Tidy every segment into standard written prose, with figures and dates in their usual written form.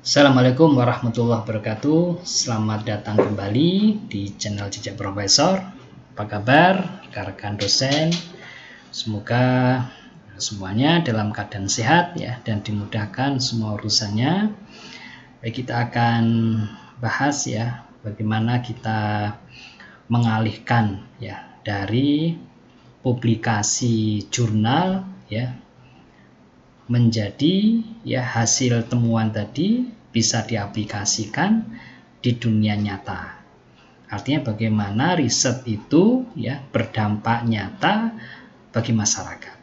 Assalamualaikum warahmatullahi wabarakatuh. Selamat datang kembali di channel Jejak Profesor. Apa kabar rekan-rekan dosen? Semoga semuanya dalam keadaan sehat ya dan dimudahkan semua urusannya. Baik, kita akan bahas ya bagaimana kita mengalihkan ya dari publikasi jurnal ya menjadi ya hasil temuan tadi bisa diaplikasikan di dunia nyata. Artinya bagaimana riset itu ya berdampak nyata bagi masyarakat.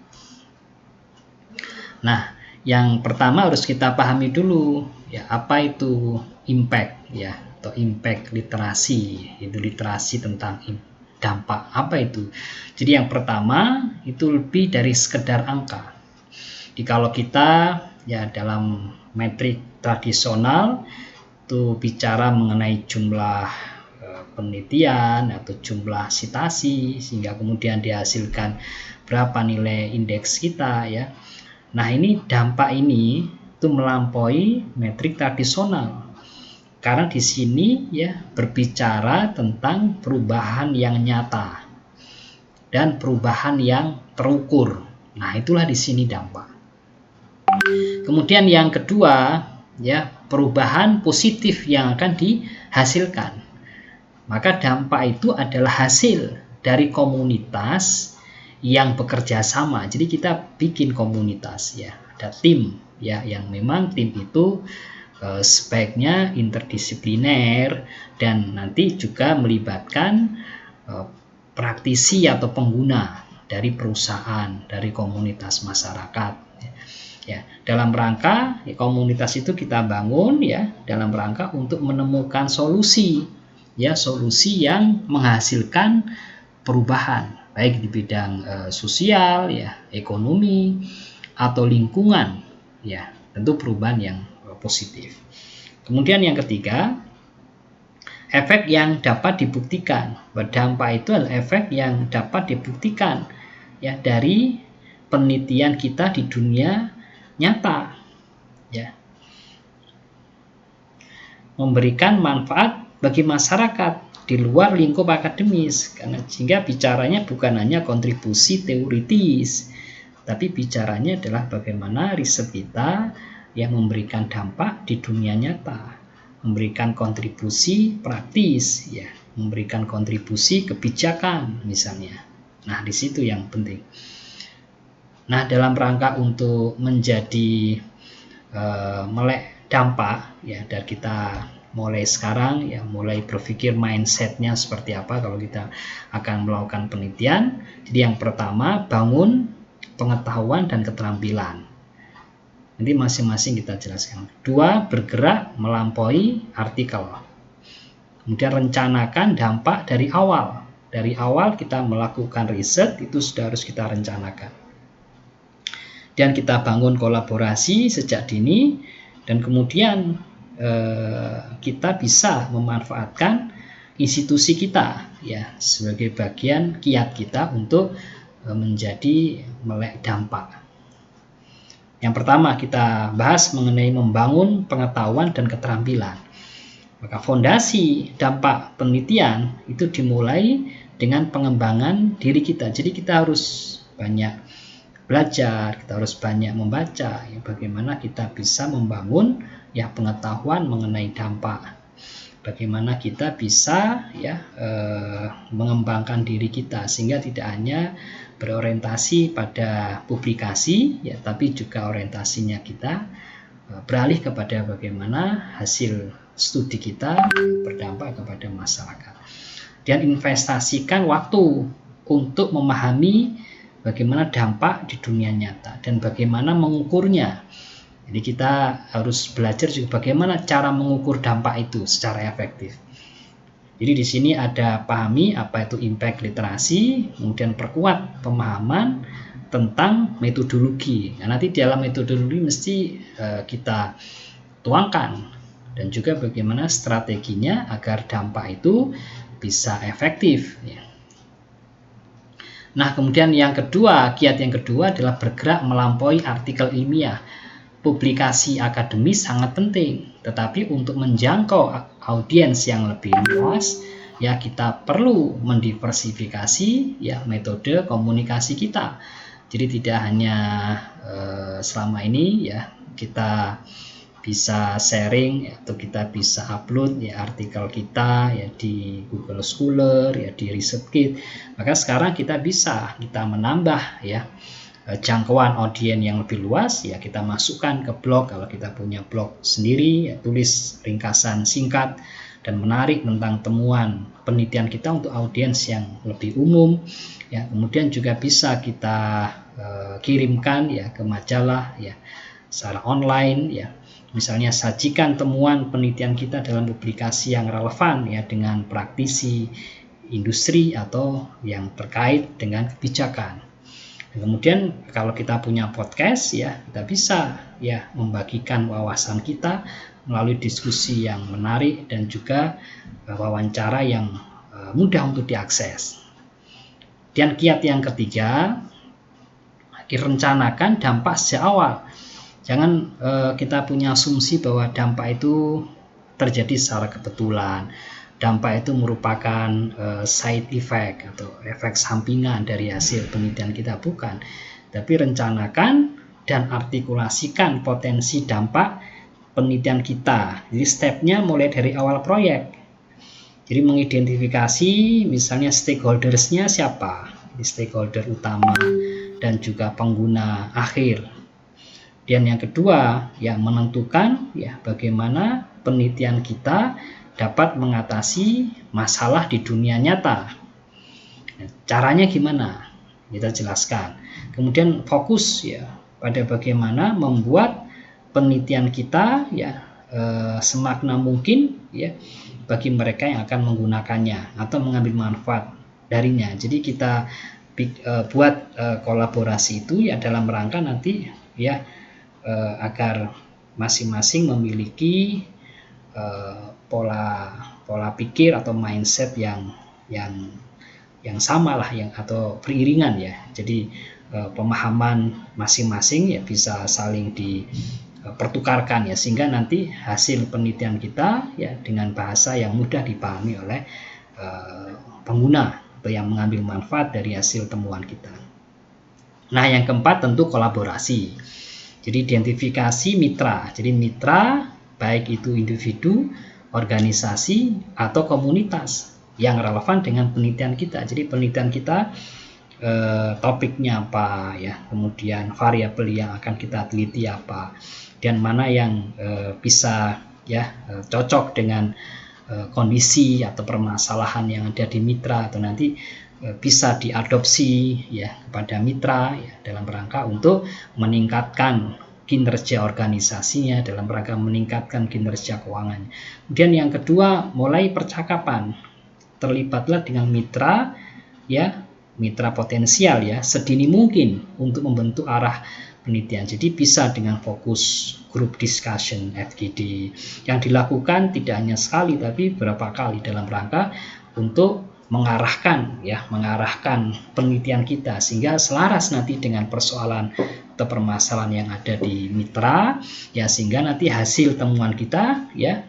Nah, yang pertama harus kita pahami dulu ya apa itu impact ya atau impact literasi. Itu literasi tentang dampak apa itu. Jadi yang pertama itu lebih dari sekedar angka. Jadi kalau kita ya dalam metrik tradisional itu bicara mengenai jumlah penelitian atau jumlah sitasi sehingga kemudian dihasilkan berapa nilai indeks kita ya. Nah, ini dampak ini itu melampaui metrik tradisional. Karena di sini ya berbicara tentang perubahan yang nyata dan perubahan yang terukur. Nah, itulah di sini dampak. Kemudian yang kedua, ya, perubahan positif yang akan dihasilkan. Maka dampak itu adalah hasil dari komunitas yang bekerja sama. Jadi kita bikin komunitas ya, ada tim ya yang memang tim itu sebaiknya interdisipliner dan nanti juga melibatkan praktisi atau pengguna dari perusahaan, dari komunitas masyarakat. Ya, dalam rangka ya, komunitas itu kita bangun ya dalam rangka untuk menemukan solusi ya solusi yang menghasilkan perubahan baik di bidang sosial ya ekonomi atau lingkungan ya tentu perubahan yang positif. Kemudian yang ketiga, efek yang dapat dibuktikan. Dampak itu adalah efek yang dapat dibuktikan ya dari penelitian kita di dunia nyata ya, memberikan manfaat bagi masyarakat di luar lingkup akademis karena sehingga bicaranya bukan hanya kontribusi teoritis tapi bicaranya adalah bagaimana riset kita yang memberikan dampak di dunia nyata, memberikan kontribusi praktis ya, memberikan kontribusi kebijakan misalnya. Nah, di situ yang penting. Nah, dalam rangka untuk menjadi melek dampak ya, dan kita mulai sekarang ya mulai berpikir mindsetnya seperti apa kalau kita akan melakukan penelitian. Jadi yang pertama, bangun pengetahuan dan keterampilan. Nanti masing-masing kita jelaskan. Kedua, bergerak melampaui artikel. Kemudian rencanakan dampak dari awal. Dari awal kita melakukan riset itu sudah harus kita rencanakan. Dan kita bangun kolaborasi sejak dini dan kemudian kita bisa memanfaatkan institusi kita ya sebagai bagian kiat kita untuk menjadi melek dampak. Yang pertama kita bahas mengenai membangun pengetahuan dan keterampilan. Maka fondasi dampak penelitian itu dimulai dengan pengembangan diri kita. Jadi kita harus banyak belajar, kita harus banyak membaca ya, bagaimana kita bisa membangun ya pengetahuan mengenai dampak, bagaimana kita bisa ya mengembangkan diri kita sehingga tidak hanya berorientasi pada publikasi ya tapi juga orientasinya kita beralih kepada bagaimana hasil studi kita berdampak kepada masyarakat dan investasikan waktu untuk memahami bagaimana dampak di dunia nyata dan bagaimana mengukurnya. Jadi kita harus belajar juga bagaimana cara mengukur dampak itu secara efektif. Jadi di sini ada pahami apa itu impact literasi, kemudian perkuat pemahaman tentang metodologi. Nah, nanti dalam metodologi mesti kita tuangkan dan juga bagaimana strateginya agar dampak itu bisa efektif. Ya. Nah, kemudian yang kedua, kiat yang kedua adalah bergerak melampaui artikel ilmiah. publikasi akademis sangat penting, tetapi untuk menjangkau audiens yang lebih luas, ya kita perlu mendiversifikasi ya metode komunikasi kita. Jadi tidak hanya selama ini ya kita bisa sharing atau kita bisa upload ya artikel kita ya di Google Scholar ya di ResearchGate. Maka sekarang kita menambah ya jangkauan audiens yang lebih luas ya kita masukkan ke blog. Kalau kita punya blog sendiri ya tulis ringkasan singkat dan menarik tentang temuan penelitian kita untuk audiens yang lebih umum ya. Kemudian juga bisa kita kirimkan ya ke majalah ya secara online ya. Misalnya sajikan temuan penelitian kita dalam publikasi yang relevan ya dengan praktisi industri atau yang terkait dengan kebijakan. Kemudian kalau kita punya podcast ya kita bisa ya membagikan wawasan kita melalui diskusi yang menarik dan juga wawancara yang mudah untuk diakses. Dan kiat yang ketiga, rencanakan dampak sejak awal. Jangan kita punya asumsi bahwa dampak itu terjadi secara kebetulan. Dampak itu merupakan side effect atau efek sampingan dari hasil penelitian kita, bukan. Tapi rencanakan dan artikulasikan potensi dampak penelitian kita. Jadi stepnya mulai dari awal proyek. Jadi mengidentifikasi misalnya stakeholdersnya siapa, jadi stakeholder utama dan juga pengguna akhir. Dan yang kedua ya menentukan ya bagaimana penelitian kita dapat mengatasi masalah di dunia nyata. Caranya gimana? Kita jelaskan. Kemudian fokus ya pada bagaimana membuat penelitian kita ya semakna mungkin ya bagi mereka yang akan menggunakannya atau mengambil manfaat darinya. Jadi kita buat kolaborasi itu ya dalam rangka nanti ya agar masing-masing memiliki pola pikir atau mindset yang sama lah yang atau beriringan ya. Jadi pemahaman masing-masing ya bisa saling dipertukarkan ya sehingga nanti hasil penelitian kita ya dengan bahasa yang mudah dipahami oleh pengguna atau yang mengambil manfaat dari hasil temuan kita. Nah, yang keempat tentu kolaborasi. Jadi identifikasi mitra. Jadi mitra baik itu individu, organisasi atau komunitas yang relevan dengan penelitian kita. Jadi penelitian kita topiknya apa ya, kemudian variabel yang akan kita teliti apa, dan mana yang bisa ya cocok dengan kondisi atau permasalahan yang ada di mitra atau nanti bisa diadopsi ya kepada mitra ya, dalam rangka untuk meningkatkan kinerja organisasinya, dalam rangka meningkatkan kinerja keuangan. Kemudian yang kedua, mulai percakapan. Terlibatlah dengan mitra ya, mitra potensial ya, sedini mungkin untuk membentuk arah penelitian. Jadi bisa dengan fokus group discussion FGD yang dilakukan tidak hanya sekali tapi beberapa kali dalam rangka untuk mengarahkan penelitian kita sehingga selaras nanti dengan persoalan atau permasalahan yang ada di mitra ya, sehingga nanti hasil temuan kita ya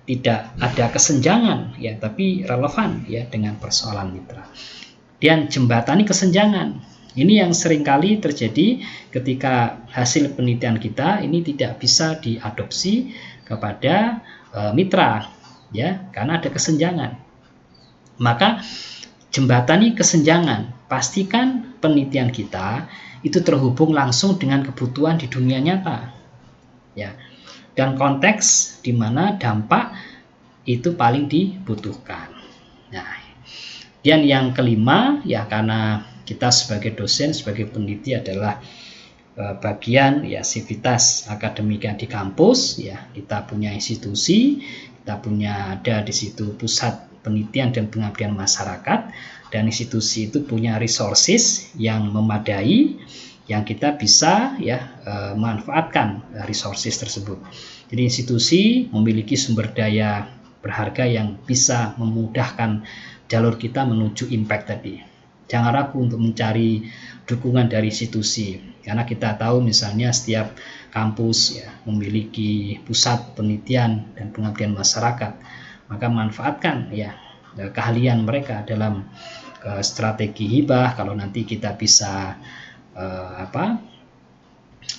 tidak ada kesenjangan ya tapi relevan ya dengan persoalan mitra. Dan jembatani kesenjangan. Ini yang seringkali terjadi ketika hasil penelitian kita ini tidak bisa diadopsi kepada mitra ya karena ada kesenjangan. Maka jembatani kesenjangan, pastikan penelitian kita itu terhubung langsung dengan kebutuhan di dunia nyata ya, dan konteks di mana dampak itu paling dibutuhkan. Nah, dan yang kelima ya, karena kita sebagai dosen, sebagai peneliti adalah bagian ya sivitas akademika di kampus ya, kita punya institusi, kita punya ada di situ pusat penelitian dan pengabdian masyarakat, dan institusi itu punya resources yang memadai yang kita bisa ya manfaatkan resources tersebut. Jadi institusi memiliki sumber daya berharga yang bisa memudahkan jalur kita menuju impact tadi. Jangan ragu untuk mencari dukungan dari institusi, karena kita tahu misalnya setiap kampus ya memiliki pusat penelitian dan pengabdian masyarakat, maka manfaatkan ya keahlian mereka dalam strategi hibah. Kalau nanti kita bisa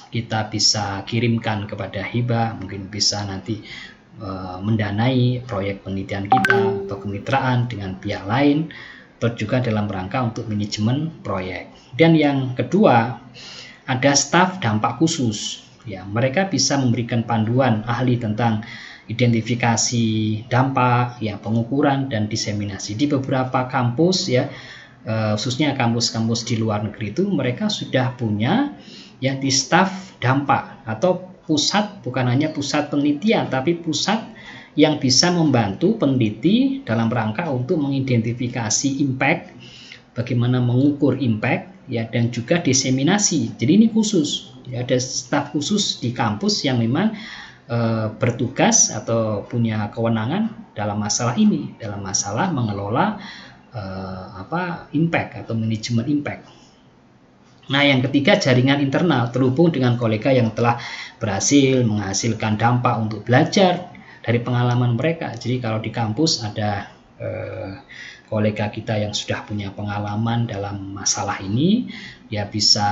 kita bisa kirimkan kepada hibah, mungkin bisa nanti mendanai proyek penelitian kita atau kemitraan dengan pihak lain, atau juga dalam rangka untuk manajemen proyek. Dan yang kedua, ada staf dampak khusus. Ya, mereka bisa memberikan panduan ahli tentang identifikasi dampak, ya, pengukuran dan diseminasi. Di beberapa kampus ya, khususnya kampus-kampus di luar negeri itu mereka sudah punya ya di staf dampak atau pusat, bukan hanya pusat penelitian tapi pusat yang bisa membantu peneliti dalam rangka untuk mengidentifikasi impact, bagaimana mengukur impact ya, dan juga diseminasi. Jadi ini khusus ya, ada staf khusus di kampus yang memang bertugas atau punya kewenangan dalam masalah ini, dalam masalah mengelola impact atau manajemen impact. Nah, yang ketiga, jaringan internal terhubung dengan kolega yang telah berhasil menghasilkan dampak untuk belajar dari pengalaman mereka. Jadi kalau di kampus ada kolega kita yang sudah punya pengalaman dalam masalah ini, ya bisa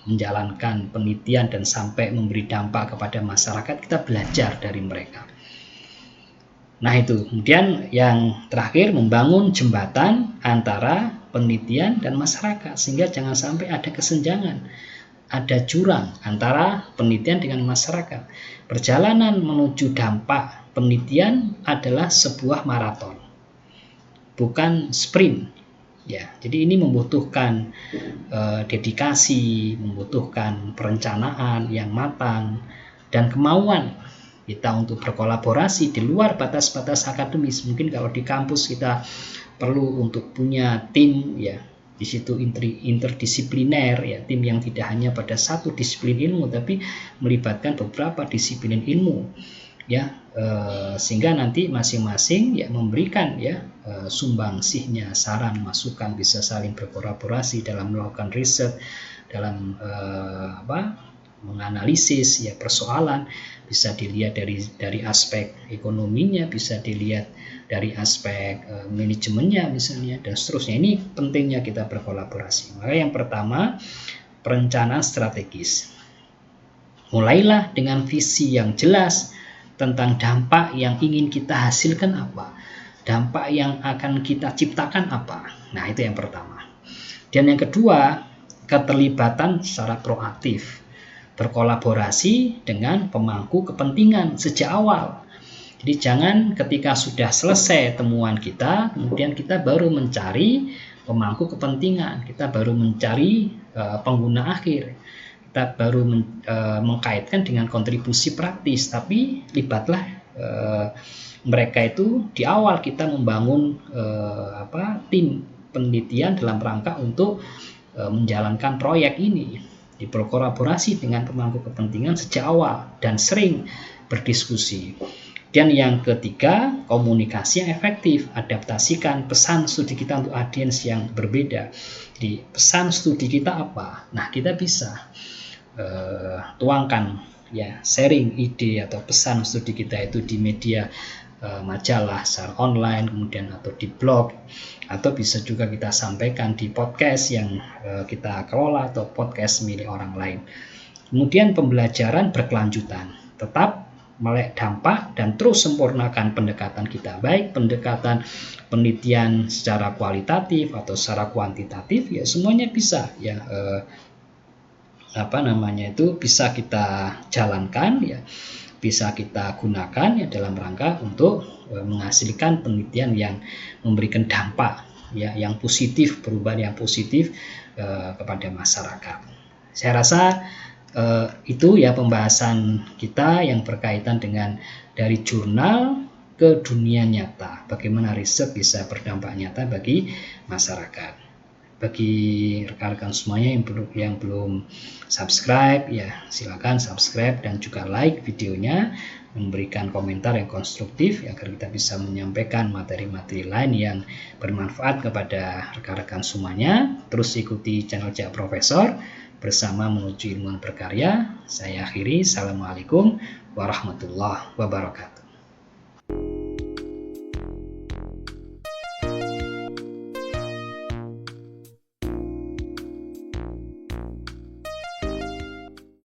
menjalankan penelitian dan sampai memberi dampak kepada masyarakat, kita belajar dari mereka. Nah itu, kemudian yang terakhir, membangun jembatan antara penelitian dan masyarakat, sehingga jangan sampai ada kesenjangan, ada jurang antara penelitian dengan masyarakat. Perjalanan menuju dampak penelitian adalah sebuah maraton, bukan sprint. Ya, jadi ini membutuhkan dedikasi, membutuhkan perencanaan yang matang dan kemauan kita untuk berkolaborasi di luar batas-batas akademis. Mungkin kalau di kampus kita perlu untuk punya tim ya, di situ interdisipliner ya, tim yang tidak hanya pada satu disiplin ilmu tapi melibatkan beberapa disiplin ilmu ya, sehingga nanti masing-masing ya memberikan ya sumbangsihnya, saran, masukan, bisa saling berkolaborasi dalam melakukan riset, dalam menganalisis ya persoalan. Bisa dilihat dari aspek ekonominya, bisa dilihat dari aspek manajemennya misalnya, dan seterusnya. Ini pentingnya kita berkolaborasi. Maka yang pertama, perencanaan strategis. Mulailah dengan visi yang jelas tentang dampak yang ingin kita hasilkan apa, dampak yang akan kita ciptakan apa. Nah itu yang pertama. Dan yang kedua, keterlibatan secara proaktif, berkolaborasi dengan pemangku kepentingan sejak awal. Jadi jangan ketika sudah selesai temuan kita, kemudian kita baru mencari pemangku kepentingan, kita baru mencari pengguna akhir, kita baru mengkaitkan dengan kontribusi praktis, tapi libatlah mereka itu di awal kita membangun tim penelitian dalam rangka untuk menjalankan proyek ini. Berkolaborasi dengan pemangku kepentingan sejak awal dan sering berdiskusi. Dan yang ketiga, komunikasi yang efektif. Adaptasikan pesan studi kita untuk audiens yang berbeda. Jadi pesan studi kita apa? Nah kita bisa tuangkan ya, sharing ide atau pesan studi kita itu di media majalah secara online, kemudian atau di blog, atau bisa juga kita sampaikan di podcast yang kita kelola atau podcast milik orang lain. Kemudian pembelajaran berkelanjutan, tetap melek dampak dan terus sempurnakan pendekatan kita, baik pendekatan penelitian secara kualitatif atau secara kuantitatif, ya semuanya bisa ya bisa kita jalankan ya, bisa kita gunakan ya dalam rangka untuk menghasilkan penelitian yang memberikan dampak ya yang positif, perubahan yang positif kepada masyarakat. Saya rasa itu ya pembahasan kita yang berkaitan dengan dari jurnal ke dunia nyata, bagaimana riset bisa berdampak nyata bagi masyarakat. Bagi rekan-rekan semuanya yang belum subscribe ya silakan subscribe dan juga like videonya, memberikan komentar yang konstruktif agar kita bisa menyampaikan materi-materi lain yang bermanfaat kepada rekan-rekan semuanya. Terus ikuti channel Cak Profesor bersama menuju ilmuwan berkarya. Saya akhiri. Assalamualaikum warahmatullahi wabarakatuh.